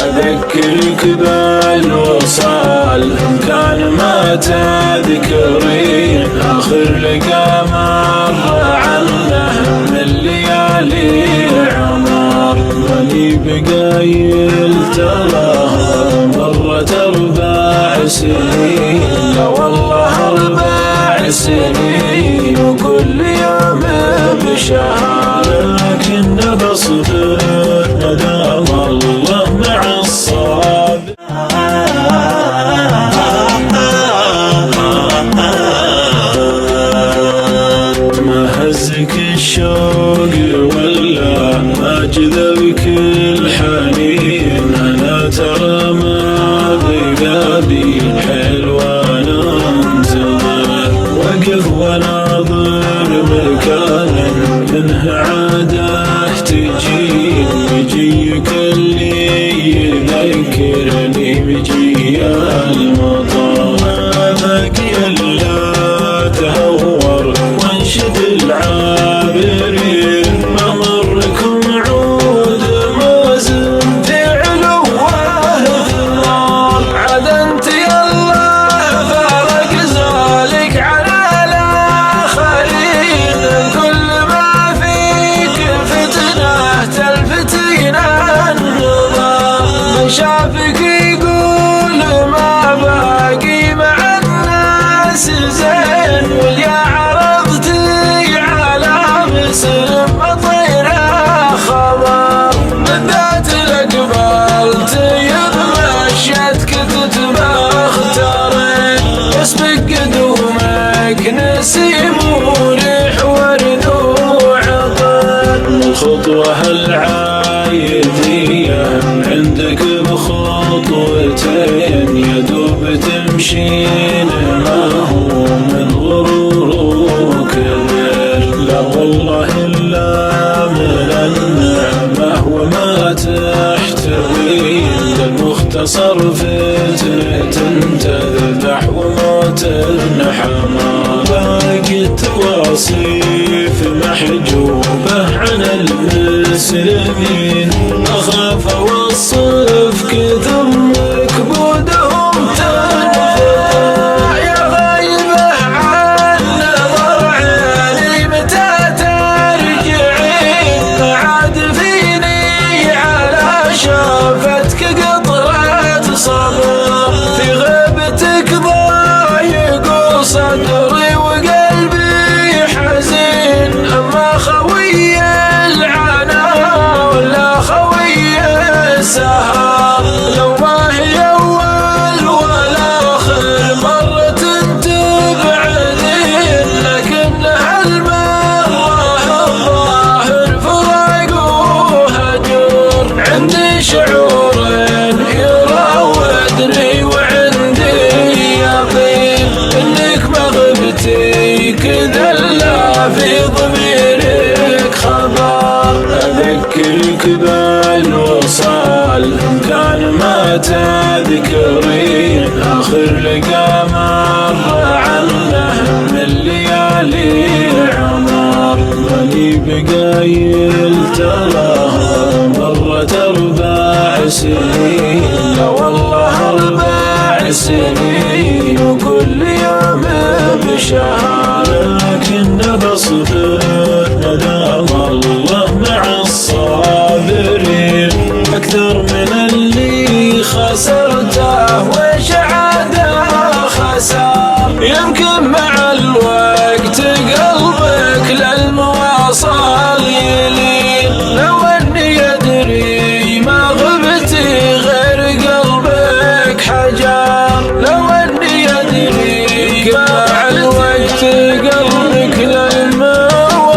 أذكرك بالوصال كان ما تذكرين آخر لقى مر عنه من ليالي عمر ماني بقايل تراها مرت 4 سنين لا والله 4 سنين وكل يوم بشهر لكن بصبر ندام الله مع الصابر ما هزك الشوق ولا ما جذبك الحنين أنا ترى ما بقابي حلوان انتظر وقف وناظر مكان منه عاده تجين يجيك اللي يذكرني بجي المطر باقي الا تهور وانشد العابرين ممركم عود موزن في علوه النار عاد انت يالله فارق زالك على الاخرين كل ما فيك فتنه تلفتين النظر من شافك يقول ما باقي مع الناس زين واليا عرضتي على مسلم مطيره خبر بالذات لقبلت يضمشتك تتبخترين يسبق قدومك نسيم وريح ورد وعطر الخطوه العايديه عندك بخطوتين يدوب تمشين ما هو من غرورك غير لا والله إلا من النعمة وما تحتوي المختصر فتنة تذبح وموت النحمة باقي التواصيف محجوبة عن المسلمين أخاف أوصف كثر مكبودهم تنفع يا غايبة عن نظر عيني متى ترجعين عاد فيني على شافتك قطرة صبر في غيبتك ضايق صدري وقلبي حزين أما خوي العنا ولا خوي السهر لو ما هي أول ولا آخر مرة تبعدين لكنها المرة الظاهر فراق وهجر عندي شعورين يراودني وعندي يقين إنك ما غبتي كذا لا في ضميرك خبر أذكرك بالوصال كان ما تذكرين آخر لقى مر عنه من ليالي عمر ماني بقايل تراها مرت 4 سنين لا والله 4 سنين وكل يوم بشهر لكن بصبر ندام الله مع الصابرين أكثر من اللي خسرته وش عاده خسر يمكن مع الوقت قلبك للمواصل يلين لو أني أدري ما غبتي غير قلبك حجر لو أني أدري مع الوقت قلبك للمواصل